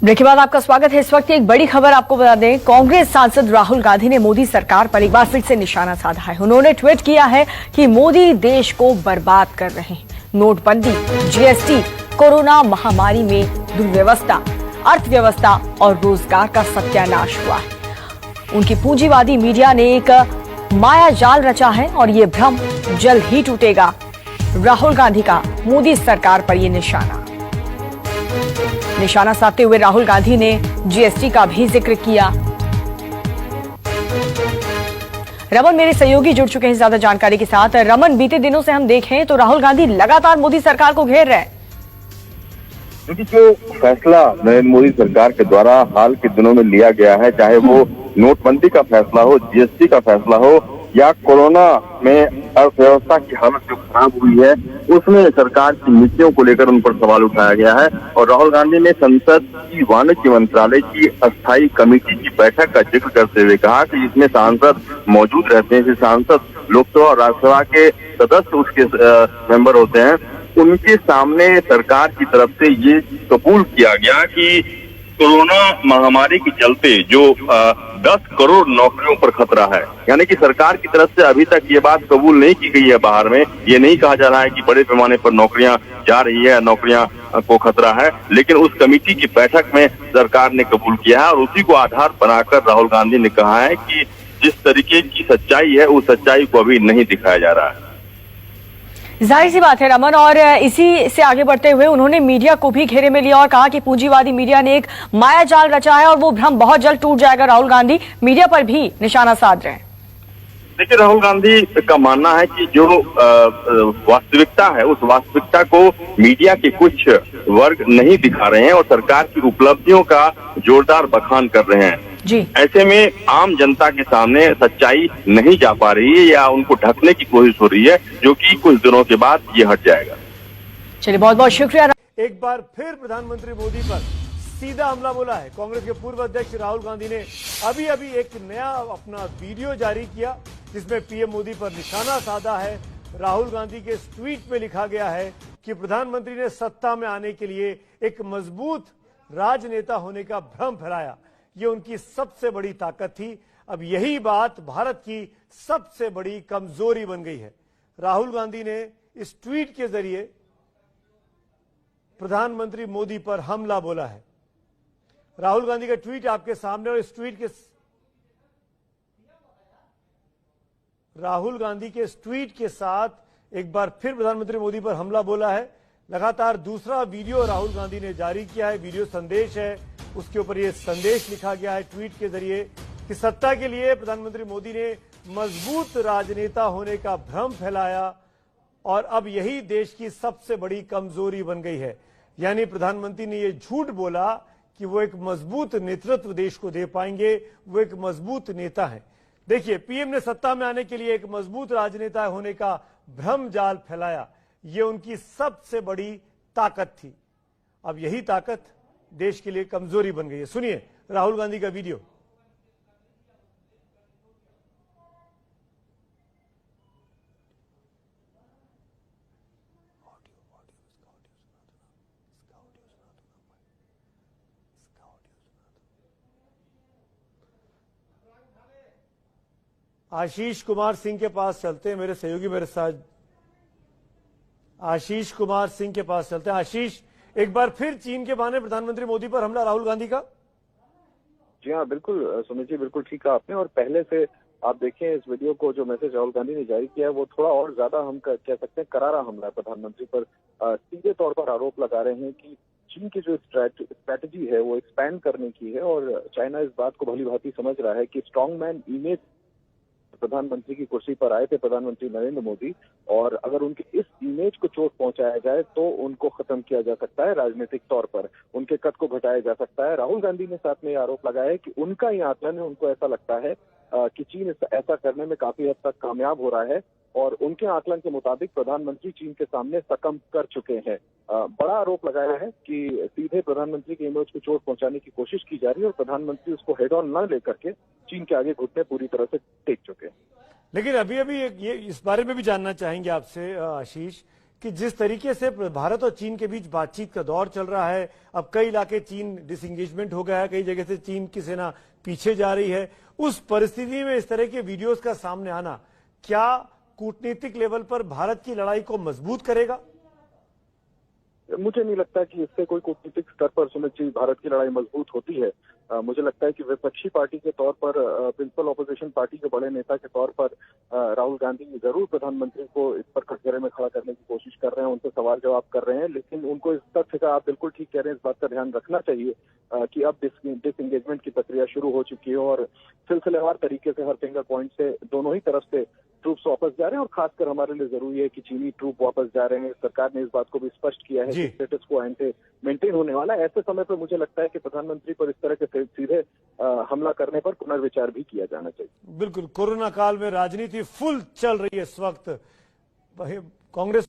Break के बाद आपका स्वागत है। इस वक्त एक बड़ी खबर आपको बता दें, कांग्रेस सांसद राहुल गांधी ने मोदी सरकार पर एक बार फिर से निशाना साधा है। उन्होंने ट्वीट किया है कि मोदी देश को बर्बाद कर रहे हैं। नोटबंदी, जीएसटी, कोरोना महामारी में दुर्व्यवस्था, अर्थव्यवस्था और रोजगार का सत्यानाश हुआ है। उनकी पूंजीवादी मीडिया ने एक माया जाल रचा है और ये भ्रम जल्द ही टूटेगा। राहुल गांधी का मोदी सरकार पर यह निशाना साधते हुए राहुल गांधी ने जीएसटी का भी जिक्र किया। रमन मेरे सहयोगी जुड़ चुके हैं ज्यादा जानकारी के साथ। रमन, बीते दिनों से हम देखें तो राहुल गांधी लगातार मोदी सरकार को घेर रहे हैं। क्योंकि जो फैसला नरेंद्र मोदी सरकार के द्वारा हाल के दिनों में लिया गया है, चाहे वो नोटबंदी का फैसला हो, जीएसटी का फैसला हो या कोरोना में अर्थव्यवस्था की हालत जो खराब हुई है, उसमें सरकार की नीतियों को लेकर उन पर सवाल उठाया गया है। और राहुल गांधी ने संसद की वाणिज्य मंत्रालय की अस्थायी कमेटी की बैठक का जिक्र करते हुए कहा कि जिसमें सांसद मौजूद रहते हैं, सांसद लोकसभा और राज्यसभा के सदस्य उसके मेंबर होते हैं, उनके सामने सरकार की तरफ से ये कबूल किया गया कि कोरोना महामारी के चलते जो 10 करोड़ नौकरियों पर खतरा है, यानी कि सरकार की तरफ से अभी तक ये बात कबूल नहीं की गई है। बाहर में ये नहीं कहा जा रहा है कि बड़े पैमाने पर नौकरियां जा रही है, नौकरियां को खतरा है, लेकिन उस कमेटी की बैठक में सरकार ने कबूल किया है और उसी को आधार बनाकर राहुल गांधी ने कहा है कि जिस तरीके की सच्चाई है उस सच्चाई को अभी नहीं दिखाया जा रहा है। जाहिर सी बात है रमन, और इसी से आगे बढ़ते हुए उन्होंने मीडिया को भी घेरे में लिया और कहा कि पूंजीवादी मीडिया ने एक माया जाल रचा है और वो भ्रम बहुत जल्द टूट जाएगा। राहुल गांधी मीडिया पर भी निशाना साध रहे हैं। देखिए, राहुल गांधी का मानना है कि जो वास्तविकता है उस वास्तविकता को मीडिया के कुछ वर्ग नहीं दिखा रहे हैं और सरकार की उपलब्धियों का जोरदार बखान कर रहे हैं जी। ऐसे में आम जनता के सामने सच्चाई नहीं जा पा रही है या उनको ढकने की कोशिश हो रही है, जो कि कुछ दिनों के बाद ये हट जाएगा। चलिए, बहुत बहुत शुक्रिया। एक बार फिर प्रधानमंत्री मोदी पर सीधा हमला बोला है। कांग्रेस के पूर्व अध्यक्ष राहुल गांधी ने अभी एक नया अपना वीडियो जारी किया जिसमें पीएम मोदी पर निशाना साधा है। राहुल गांधी के इस ट्वीट में लिखा गया है कि प्रधानमंत्री ने सत्ता में आने के लिए एक मजबूत राजनेता होने का भ्रम फैलाया। ये उनकी सबसे बड़ी ताकत थी। अब यही बात भारत की सबसे बड़ी कमजोरी बन गई है। राहुल गांधी ने इस ट्वीट के जरिए प्रधानमंत्री मोदी पर हमला बोला है। राहुल गांधी का ट्वीट आपके सामने, और इस ट्वीट के राहुल गांधी के इस ट्वीट के साथ एक बार फिर प्रधानमंत्री मोदी पर हमला बोला है। लगातार दूसरा वीडियो राहुल गांधी ने जारी किया है, वीडियो संदेश है, उसके ऊपर यह संदेश लिखा गया है ट्वीट के जरिए कि सत्ता के लिए प्रधानमंत्री मोदी ने मजबूत राजनेता होने का भ्रम फैलाया और अब यही देश की सबसे बड़ी कमजोरी बन गई है। यानी प्रधानमंत्री ने यह झूठ बोला कि वो एक मजबूत नेतृत्व देश को दे पाएंगे, वो एक मजबूत नेता है। देखिए, पीएम ने सत्ता में आने के लिए एक मजबूत राजनेता होने का भ्रम जाल फैलाया। ये उनकी सबसे बड़ी ताकत थी। अब यही ताकत देश के लिए कमजोरी बन गई है। सुनिए राहुल गांधी का वीडियो। आशीष कुमार सिंह के पास चलते हैं, मेरे सहयोगी मेरे साथ आशीष कुमार सिंह के पास चलते हैं। आशीष, एक बार फिर चीन के बहाने प्रधानमंत्री मोदी पर हमला राहुल गांधी का। जी हाँ, बिल्कुल सुमित जी, बिल्कुल ठीक कहा आपने। और पहले से आप देखें इस वीडियो को, जो मैसेज राहुल गांधी ने जारी किया है वो थोड़ा और ज्यादा हम कह सकते हैं करारा हमला है प्रधानमंत्री पर। सीधे तौर पर आरोप लगा रहे हैं कि चीन की जो स्ट्रैटेजी है वो एक्सपैंड करने की है और चाइना इस बात को भली भांति समझ रहा है कि स्ट्रॉन्गमैन इमेज प्रधानमंत्री की कुर्सी पर आए थे प्रधानमंत्री नरेंद्र मोदी, और अगर उनके इस इमेज को चोट पहुंचाया जाए तो उनको खत्म किया जा सकता है राजनीतिक तौर पर, उनके कद को घटाया जा सकता है। राहुल गांधी ने साथ में यह आरोप लगाया है कि उनका ये आकलन है, उनको ऐसा लगता है कि चीन ऐसा करने में काफी हद तक कामयाब हो रहा है और उनके आकलन के मुताबिक प्रधानमंत्री चीन के सामने सकम कर चुके हैं। बड़ा आरोप लगाया है कि सीधे प्रधानमंत्री की इमेज को चोट पहुंचाने की कोशिश की जा रही है और प्रधानमंत्री उसको हेड ऑन न लेकर के चीन के आगे घुटने पूरी तरह से टेक चुके हैं। लेकिन अभी ये इस बारे में भी जानना चाहेंगे आपसे आशीष कि जिस तरीके से भारत और चीन के बीच बातचीत का दौर चल रहा है, अब कई इलाके चीन डिसएंगेजमेंट हो गया है, कई जगह से चीन की सेना पीछे जा रही है, उस परिस्थिति में इस तरह के वीडियोस का सामने आना क्या कूटनीतिक लेवल पर भारत की लड़ाई को मजबूत करेगा? मुझे नहीं लगता कि इससे कोई कूटनीतिक स्तर पर सुमित जी भारत की लड़ाई मजबूत होती है। मुझे लगता है कि विपक्षी पार्टी के तौर पर, प्रिंसिपल ऑपोजिशन पार्टी के बड़े नेता के तौर पर राहुल गांधी जरूर प्रधानमंत्री को इस पर कटघरे में खड़ा करने की कोशिश कर रहे हैं, उनसे सवाल जवाब कर रहे हैं, लेकिन उनको इस तथ्य का, आप बिल्कुल ठीक कह रहे हैं, इस बात का ध्यान रखना चाहिए कि अब डिसएंगेजमेंट की प्रक्रिया शुरू हो चुकी है और सिलसिलेवार तरीके से हर फिंगर पॉइंट से दोनों ही तरफ से ट्रूप्स वापस जा रहे हैं और खासकर हमारे लिए जरूरी है कि चीनी ट्रूप वापस जा रहे हैं। सरकार ने इस बात को भी स्पष्ट किया है कि स्टेटस को मेंटेन होने वाला है। ऐसे समय पर मुझे लगता है कि प्रधानमंत्री पर इस तरह के सीधे हमला करने पर पुनर्विचार भी किया जाना चाहिए। बिल्कुल, कोरोना काल में राजनीति फुल चल रही है इस वक्त। कांग्रेस